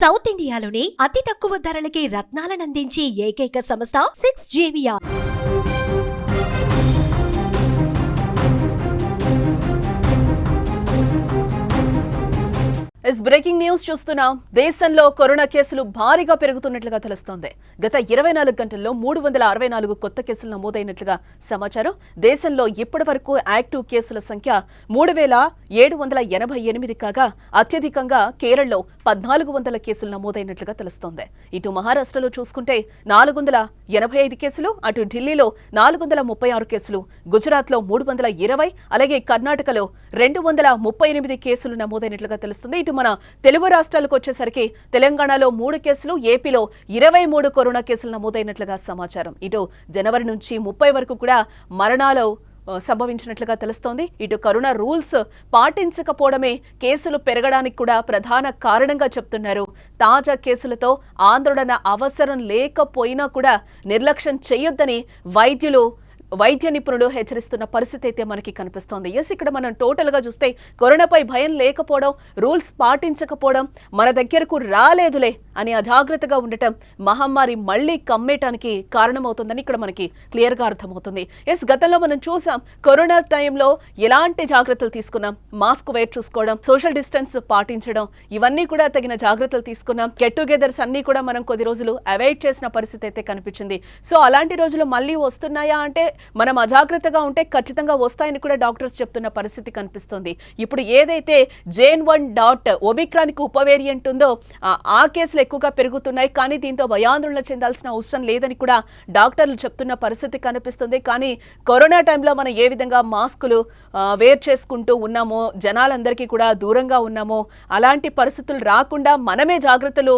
South ఇండియాలోని అతి తక్కువ ధరలకి రత్నాలనందించే ఏకైక సంస్థ 6JVR. బ్రేకింగ్ న్యూస్ చూస్తున్నాం. దేశంలో కరోనా కేసులు భారీగా పెరుగుతున్నట్లుగా తెలుస్తోంది. గత 24 గంటల్లో 364 కొత్త కేసులు నమోదైనట్లుగా సమాచారం. దేశంలో ఇప్పటి వరకు యాక్టివ్ కేసుల సంఖ్య 3788 కాగా అత్యధికంగా కేరళలో 1400 కేసులు నమోదైనట్లుగా తెలుస్తోంది. ఇటు మహారాష్ట్రలో చూసుకుంటే 485 కేసులు, అటు ఢిల్లీలో 436 కేసులు, గుజరాత్లో 320, అలాగే కర్ణాటకలో 238 కేసులు నమోదైనట్లుగా తెలుస్తుంది. ఇటు మన తెలుగు రాష్ట్రాలకు వచ్చేసరికి తెలంగాణలో 3 కేసులు, ఏపీలో 23 కరోనా కేసులు నమోదైనట్లుగా సమాచారం. ఇటు జనవరి నుంచి 30 వరకు కూడా మరణాలు సంభవించినట్లుగా తెలుస్తోంది. ఇటు కరోనా రూల్స్ పాటించకపోవడమే కేసులు పెరగడానికి కూడా ప్రధాన కారణంగా చెప్తున్నారు. తాజా కేసులతో ఆందోళన అవసరం లేకపోయినా కూడా నిర్లక్ష్యం చేయొద్దని వైద్య నిపుణులు హెచ్చరిస్తున్న పరిస్థితి అయితే మనకి కనిపిస్తోంది. ఇక్కడ మనం టోటల్ గా చూస్తే కరోనాపై భయం లేకపోవడం, రూల్స్ పాటించకపోవడం, మన దగ్గరకు రాలేదులే అని అజాగ్రత్తగా ఉండటం మహమ్మారి మళ్లీ కమ్మేయటానికి కారణమవుతుందని ఇక్కడ మనకి క్లియర్ గా అర్థమవుతుంది. గతంలో మనం చూసాం కరోనా టైంలో ఎలాంటి జాగ్రత్తలు తీసుకున్నాం. మాస్క్ వేర్ చూసుకోవడం, సోషల్ డిస్టెన్స్ పాటించడం, ఇవన్నీ కూడా తగిన జాగ్రత్తలు తీసుకున్నాం. గెట్ టుగెదర్స్ అన్ని కూడా మనం కొద్ది రోజులు అవాయిడ్ చేసిన పరిస్థితి అయితే కనిపించింది. సో అలాంటి రోజులు మళ్ళీ వస్తున్నాయా అంటే మనం అజాగ్రత్తగా ఉంటే ఖచ్చితంగా వస్తాయని కూడా డాక్టర్స్ చెప్తున్న పరిస్థితి కనిపిస్తుంది. ఇప్పుడు ఏదైతే JN.1 ఒమిక్రాన్ కు ఉప వేరియంట్ ఉందో ఆ కేసులు ఎక్కువగా పెరుగుతున్నాయి. కానీ దీంతో భయాందోళన చెందాల్సిన అవసరం లేదని కూడా డాక్టర్లు చెప్తున్న పరిస్థితి కనిపిస్తుంది. కానీ కరోనా టైంలో మనం ఏ విధంగా మాస్కులు వేర్ చేసుకుంటూ ఉన్నామో, జనాలందరికీ కూడా దూరంగా ఉన్నామో, అలాంటి పరిస్థితులు రాకుండా మనమే జాగ్రత్తలు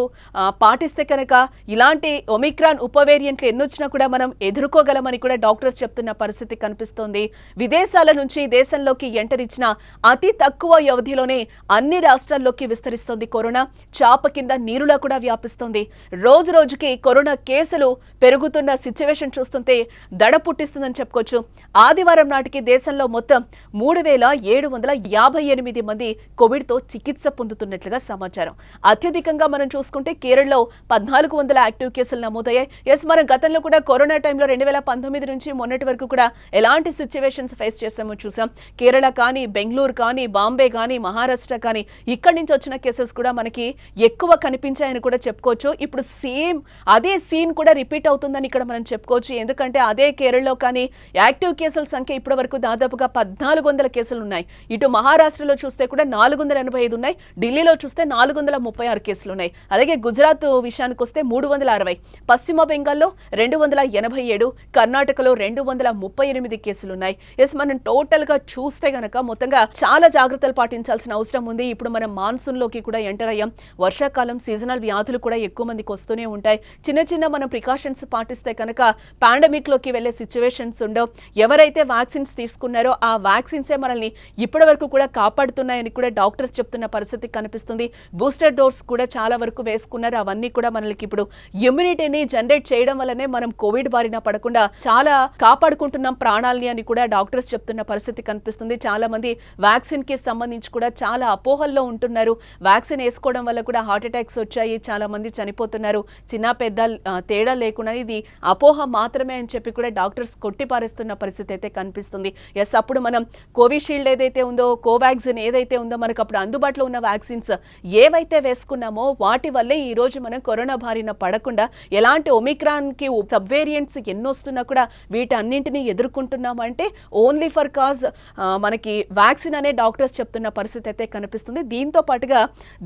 పాటిస్తే కనుక ఇలాంటి ఒమిక్రాన్ ఉప వేరియంట్లు ఎన్నొచ్చినా కూడా మనం ఎదుర్కోగలమని కూడా డాక్టర్స్ చెప్తున్న పరిస్థితి కనిపిస్తోంది. విదేశాల నుంచి దేశంలోకి ఎంటర్ ఇచ్చిన అతి తక్కువ వ్యవధిలోనే అన్ని రాష్ట్రాల్లోకి విస్తరిస్తోంది కరోనా. చాప కింద నీరులా కూడా వ్యాపిస్తోంది. రోజు రోజుకి కరోనా కేసులు పెరుగుతున్న సిచ్యువేషన్ చూస్తుంటే దడ పుట్టిస్తుందని చెప్పుకోవచ్చు. ఆదివారం నాటికి దేశంలో మొత్తం 3758 మంది కోవిడ్ తో చికిత్స పొందుతున్నట్లుగా సమాచారం. అత్యధికంగా మనం చూసుకుంటే కేరళలో 1400 యాక్టివ్ కేసులు నమోదయ్యాయి. మనం గతంలో కూడా కరోనా టైంలో 2019 నుంచి మొన్నటి వరకు కూడా ఎలాంటి సిచ్యువేషన్స్ ఫేస్ చేసామో చూసాం. కేరళ కానీ, బెంగళూరు కానీ, బాంబే కానీ, మహారాష్ట్ర కానీ ఇక్కడి నుంచి వచ్చిన కేసెస్ కూడా మనకి ఎక్కువ కనిపించాయని కూడా చెప్పుకోవచ్చు. ఇప్పుడు సేమ్ అదే సీన్ కూడా రిపీట్ అవుతుందని ఇక్కడ మనం చెప్పుకోవచ్చు. ఎందుకంటే అదే కేరళలో కానీ యాక్టివ్ కేసుల సంఖ్య ఇప్పటి వరకు దాదాపుగా 1400 కేసులు ఉన్నాయి. ఇటు మహారాష్ట్రలో చూస్తే కూడా 485 ఉన్నాయి. ఢిల్లీలో చూస్తే 436 కేసులు ఉన్నాయి. అలాగే గుజరాత్ విషయానికి వస్తే 360, పశ్చిమ బెంగాల్లో 287, కర్ణాటకలో 238 కేసులు ఉన్నాయి. మనం టోటల్ గా చూస్తే గనక మొత్తంగా చాలా జాగ్రత్తలు పాటించాల్సిన అవసరం ఉంది. ఇప్పుడు మనం మాన్సూన్ లోకి కూడా ఎంటర్ అయ్యాం. వర్షాకాలం, సీజనల్ వ్యాధులు కూడా ఎక్కువ మందికి వస్తూనే ఉంటాయి. చిన్న మనం ప్రికాషన్స్ పాటిస్తే కనుక పాండమిక్ లోకి వెళ్లే సిచ్యువేషన్స్ ఉండవు. ఎవరైతే వ్యాక్సిన్స్ తీసుకున్నారో ఆ వ్యాక్సిన్సే మనల్ని ఇప్పటి వరకు కూడా కాపాడుతున్నాయని కూడా డాక్టర్స్ చెప్తున్న పరిస్థితి కనిపిస్తుంది. బూస్టర్ డోస్ కూడా చాలా వరకు వేసుకున్నారు. అవన్నీ కూడా మనకి ఇప్పుడు ఇమ్యూనిటీని జనరేట్ చేయడం వల్లనే మనం కోవిడ్ బారిన పడకుండా చాలా కాపాడుకుంటున్నాం ప్రాణాలని అని కూడా డాక్టర్స్ చెప్తున్న పరిస్థితి కనిపిస్తుంది. చాలా మంది వ్యాక్సిన్ కి సంబంధించి కూడా చాలా అపోహల్లో ఉంటున్నారు. వ్యాక్సిన్ వేసుకోవడం వల్ల కూడా హార్ట్ అటాక్స్ వచ్చాయి, చాలా మంది చనిపోతున్నారు, చిన్న పెద్ద తేడా లేకుండా ఇది అపోహ మాత్రమే అని చెప్పి కూడా డాక్టర్స్ కొట్టిపారేస్తున్న పరిస్థితి అయితే కనిపిస్తుంది. అప్పుడు మనం కోవిషీల్డ్ ఏదైతే ఉందో, కోవాక్సిన్ ఏదైతే ఉందో, మనకు అప్పుడు అందుబాటులో ఉన్న వ్యాక్సిన్స్ ఏవైతే వేసుకున్నామో వాటి వల్లే ఈ రోజు మనం కరోనా బారిన పడకుండా ఎలాంటి ఒమిక్రాన్ కి సబ్ వేరియంట్స్ ఎన్నొస్తున్నా కూడా వీటన్నింటినీ ఎదుర్కొంటున్నామంటే ఓన్లీ ఫర్ కాజ్ మనకి వ్యాక్సిన్ అనే డాక్టర్స్ చెప్తున్న పరిస్థితి అయితే కనిపిస్తుంది. దీంతో పాటుగా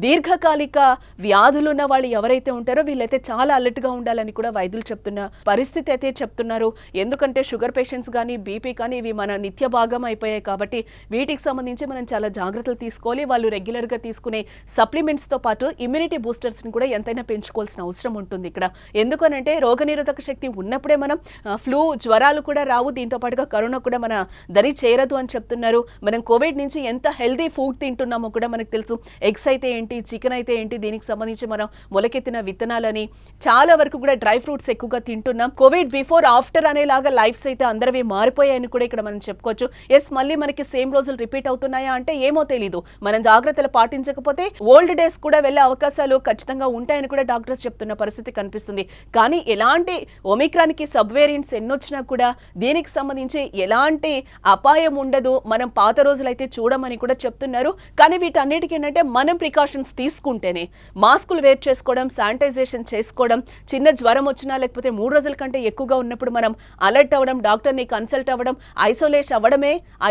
దీర్ఘకాలిక వ్యాధులు ఉన్న వాళ్ళు ఎవరైతే ఉంటారో వీళ్ళైతే చాలా అలర్ట్ గా ఉండాలని కూడా వైద్యులు చెప్తున్న పరిస్థితి అయితే చెప్తున్నారు. ఎందుకంటే షుగర్ పేషెంట్స్ కానీ, బీపీ కానీ ఇవి మన నిత్య భాగం అయిపోయాయి కాబట్టి వీటికి సంబంధించి మనం చాలా జాగ్రత్తలు తీసుకోవాలి. వాళ్ళు రెగ్యులర్ గా తీసుకునే సప్లిమెంట్స్ తో పాటు ఇమ్యూనిటీ బూస్టర్స్ ని కూడా ఎంతైనా పెంచుకోవాల్సిన అవసరం ఉంటుంది ఇక్కడ. ఎందుకనంటే రోగనిరోధక శక్తి ఉన్నప్పుడే మనం ఫ్లూ, జ్వరాలు కూడా రావు, దీంతో పాటుగా కరోనా కూడా మన దరి చేరదు అని చెప్తున్నారు. మనం కోవిడ్ నుంచి ఎంత హెల్దీ ఫుడ్ తింటున్నామో కూడా మనకు తెలుసు. ఎగ్స్ అయితే ఏంటి, చికెన్ అయితే ఏంటి, దీనికి సంబంధించి మనం మొలకెత్తిన విత్తనాలని చాలా వరకు కూడా డ్రై ఫ్రూట్స్ ఎక్కువగా తింటున్నాం. కోవిడ్ బిఫోర్ ఆఫ్టర్ అనేలాగా లైఫ్స్ అయితే అందరివి మారిపోయాయని కూడా ఇక్కడ మనం చెప్పుకోవచ్చు. ఎస్, మళ్ళీ మనకి సేమ్ రోజులు రిపీట్ అవుతున్నాయా అంటే ఏమో తెలీదు. మనం జాగ్రత్తలు పాటించకపోతే ఓల్డ్ డేస్ కూడా వెళ్లే అవకాశాలు ఖచ్చితంగా ఉంటాయని కూడా డాక్టర్స్ చెప్తున్న పరిస్థితి కనిపిస్తుంది. కానీ ఎలాంటి ఒమిక్రాన్కి సబ్ వేరియంట్స్ ఎన్నొచ్చినా కూడా దీనికి సంబంధించి ఎలాంటి అపాయం ఉండదు, మనం పాత రోజులైతే చూడమని కూడా చెప్తున్నారు. కానీ వీటన్నిటికీ ఏంటంటే మనం ప్రికాషన్స్ తీసుకుంటేనే మాస్కులు వేర్ చేసుకోవడం, శానిటైజేషన్ చేసుకోవడం, చిన్న జ్వరం వచ్చినా లేకపోతే 3 రోజుల కంటే ఎక్కువగా ఉన్నప్పుడు మనం అలర్ట్ అవ్వడం, డాక్టర్ని కన్సల్ట్ అవ్వడం,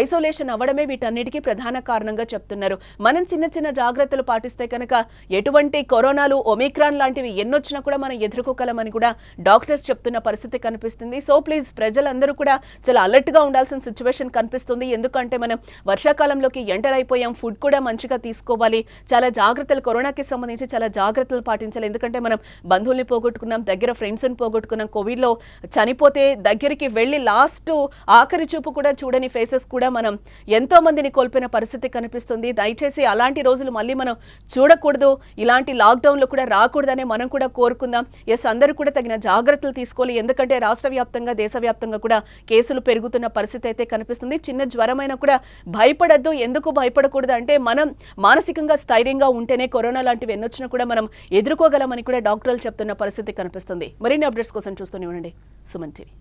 ఐసోలేషన్ అవ్వడమే వీటన్నిటికీ ప్రధాన కారణంగా చెప్తున్నారు. మనం చిన్న చిన్న జాగ్రత్తలు పాటిస్తే కనుక ఎటువంటి కరోనాలు, ఒమిక్రాన్ లాంటివి ఎన్నొచ్చినా కూడా మనం ఎదుర్కోగలమని కూడా డాక్టర్స్ చెప్తున్న పరిస్థితి కనిపిస్తుంది. సో ప్లీజ్ ప్రజలందరూ కూడా చాలా అలర్ట్ గా ఉండాల్సిన సిచ్యువేషన్ కనిపిస్తుంది. ఎందుకంటే మనం వర్షాకాలంలోకి ఎంటర్ అయిపోయాం, ఫుడ్ కూడా మంచిగా తీసుకోవాలి, చాలా జాగ్రత్తలు, కరోనాకి సంబంధించి చాలా జాగ్రత్తలు పాటించాలి. ఎందుకంటే మనం బంధువుల్ని పోగొట్టుకున్నాం, దగ్గర ఫ్రెండ్స్ని పోగొట్టుకున్నాం, కోవిడ్లో చనిపోతే దగ్గరికి వెళ్ళి లాస్ట్ ఆఖరి చూపు కూడా చూడని ఫేసెస్ కూడా మనం ఎంతో మందిని కోల్పోయిన పరిస్థితి కనిపిస్తుంది. దయచేసి అలాంటి రోజులు మళ్ళీ మనం చూడకూడదు, ఇలాంటి లాక్డౌన్లో కూడా రాకూడదని మనం కూడా కోరుకుందాం. ఎస్, అందరూ కూడా తగిన జాగ్రత్తలు తీసుకోవాలి. ఎందుకంటే రాష్ట్ర వ్యాప్తంగా, దేశవ్యాప్తంగా కూడా కేసులు పెరుగుతున్న పరిస్థితి అయితే కనిపిస్తుంది. చిన్న జ్వరమైనా కూడా భయపడద్దు. ఎందుకు భయపడకూడదు అంటే మనం మానసికంగా స్థైర్యంగా ఉంటేనే కరోనా లాంటివి ఎన్నొచ్చినా కూడా మనం ఎదుర్కోగలమని కూడా డాక్టర్లు చెప్తున్న పరిస్థితి కనిపిస్తుంది. మరిన్ని అప్డేట్స్ కోసం చూస్తూనే ఉండండి సుమన్ టీవీ.